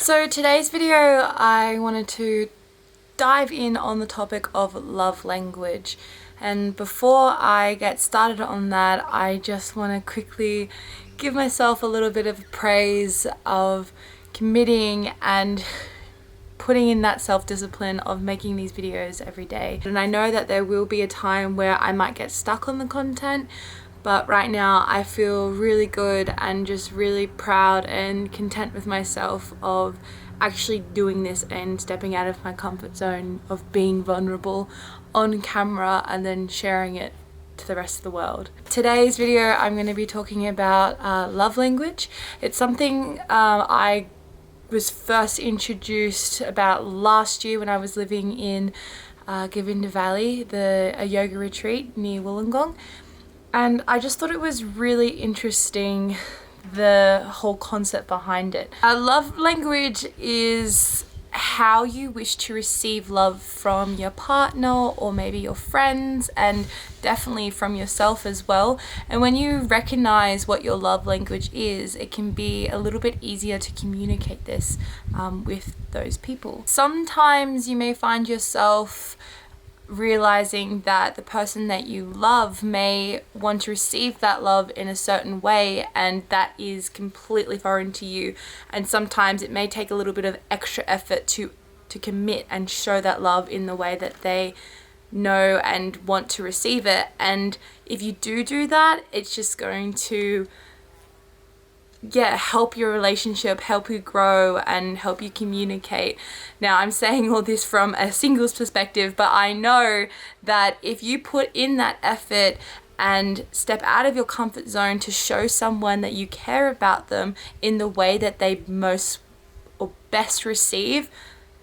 So today's video, I wanted to dive in on the topic of love language. And before I get started on that, I just want to quickly give myself a little bit of praise of committing and putting in that self-discipline of making these videos every day. And I know that there will be a time where I might get stuck on the content, but right now I feel really good and just really proud and content with myself of actually doing this and stepping out of my comfort zone of being vulnerable on camera and then sharing it to the rest of the world. Today's video I'm going to be talking about love language. It's something I was first introduced about last year when I was living in Govinda Valley, a yoga retreat near Wollongong. And I just thought it was really interesting, the whole concept behind it. Love language is how you wish to receive love from your partner or maybe your friends, and definitely from yourself as well. And when you recognize what your love language is, it can be a little bit easier to communicate this with those people. Sometimes you may find yourself realizing that the person that you love may want to receive that love in a certain way, and that is completely foreign to you. And sometimes it may take a little bit of extra effort to commit and show that love in the way that they know and want to receive it. And if you do that, it's just going to help your relationship, help you grow, and help you communicate. Now, I'm saying all this from a singles perspective, but I know that if you put in that effort and step out of your comfort zone to show someone that you care about them in the way that they most or best receive,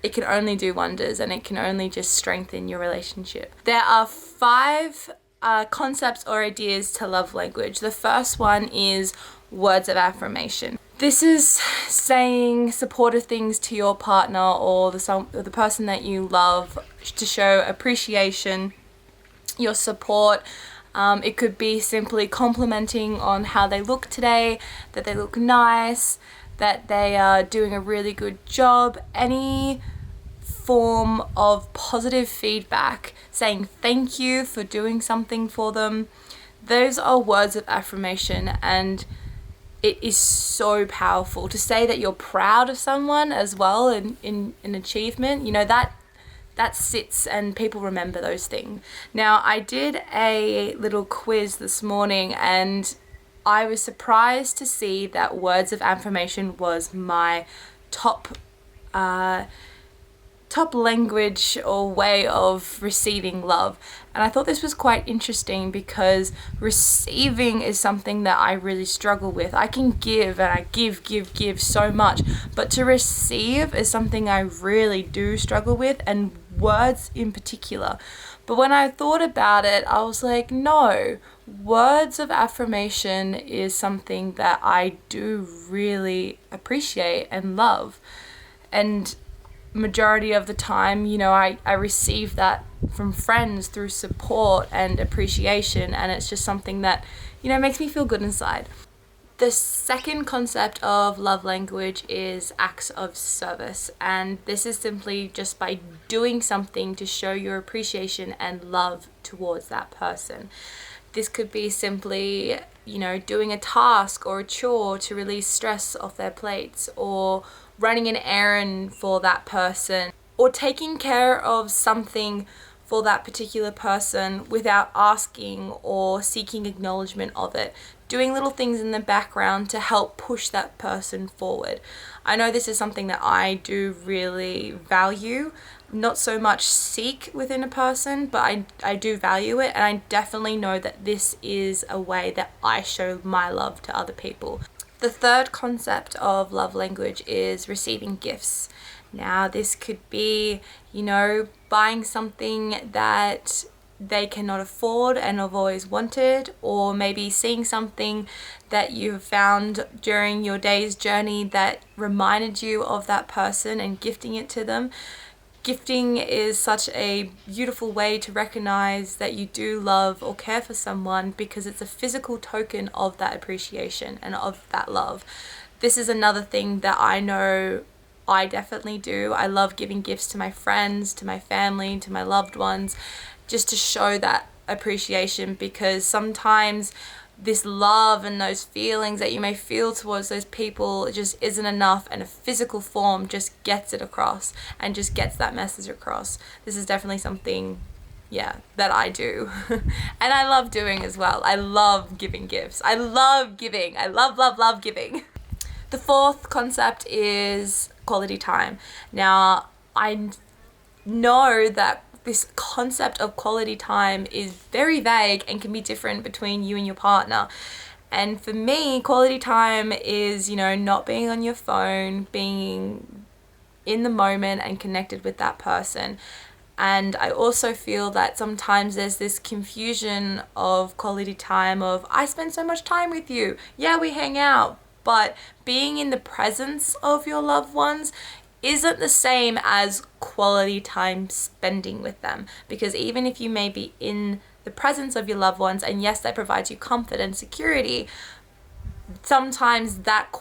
it can only do wonders, and it can only just strengthen your relationship. There are 5 concepts or ideas to love language. The first one is words of affirmation. This is saying supportive things to your partner or the person that you love to show appreciation, your support. It could be simply complimenting on how they look today, that they look nice, that they are doing a really good job. Any form of positive feedback, saying thank you for doing something for them. Those are words of affirmation, and it is so powerful to say that you're proud of someone as well in an achievement. You know, that sits and people remember those things. Now, I did a little quiz this morning and I was surprised to see that words of affirmation was my top language or way of receiving love. And I thought this was quite interesting because receiving is something that I really struggle with. I can give and I give so much, but to receive is something I really do struggle with, and words in particular. But when I thought about it, I was like, no, words of affirmation is something that I do really appreciate and love. And majority of the time, you know, I receive that from friends through support and appreciation, and it's just something that, you know, makes me feel good inside. The second concept of love language is acts of service, and this is simply just by doing something to show your appreciation and love towards that person. This could be simply, you know, doing a task or a chore to release stress off their plates, or running an errand for that person, or taking care of something for that particular person without asking or seeking acknowledgement of it. Doing little things in the background to help push that person forward. I know this is something that I do really value, not so much seek within a person, but I do value it, and I definitely know that this is a way that I show my love to other people. The third concept of love language is receiving gifts. Now, this could be, you know, buying something that they cannot afford and have always wanted, or maybe seeing something that you have found during your day's journey that reminded you of that person and gifting it to them. Gifting is such a beautiful way to recognize that you do love or care for someone, because it's a physical token of that appreciation and of that love. This is another thing that I know I definitely do. I love giving gifts to my friends, to my family, to my loved ones, just to show that appreciation, because sometimes this love and those feelings that you may feel towards those people just isn't enough, and a physical form just gets it across and just gets that message across. This is definitely something, yeah, that I do and I love doing as well. I love giving gifts. I love giving. I love giving. The fourth concept is quality time. Now, I know that this concept of quality time is very vague and can be different between you and your partner. And for me, quality time is, not being on your phone, being in the moment and connected with that person. And I also feel that sometimes there's this confusion of quality time of, I spend so much time with you. Yeah, we hang out. But being in the presence of your loved ones isn't the same as quality time spending with them. Because even if you may be in the presence of your loved ones, and yes, that provides you comfort and security, sometimes that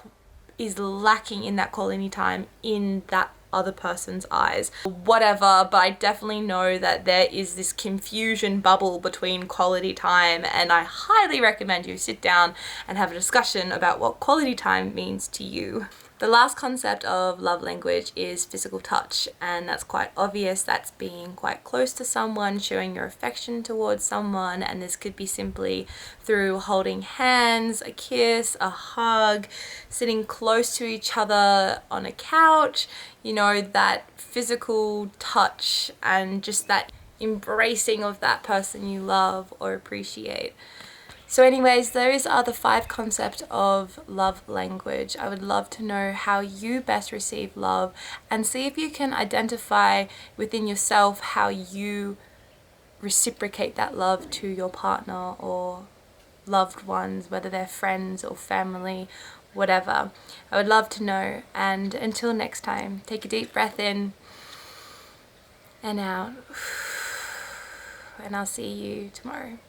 is lacking in that quality time in that other person's eyes. Whatever, but I definitely know that there is this confusion bubble between quality time, and I highly recommend you sit down and have a discussion about what quality time means to you. The last concept of love language is physical touch, and that's quite obvious. That's being quite close to someone, showing your affection towards someone, and this could be simply through holding hands, a kiss, a hug, sitting close to each other on a couch, that physical touch and just that embracing of that person you love or appreciate. So anyways, those are the 5 concepts of love language. I would love to know how you best receive love, and see if you can identify within yourself how you reciprocate that love to your partner or loved ones, whether they're friends or family, whatever. I would love to know. And until next time, take a deep breath in and out, and I'll see you tomorrow.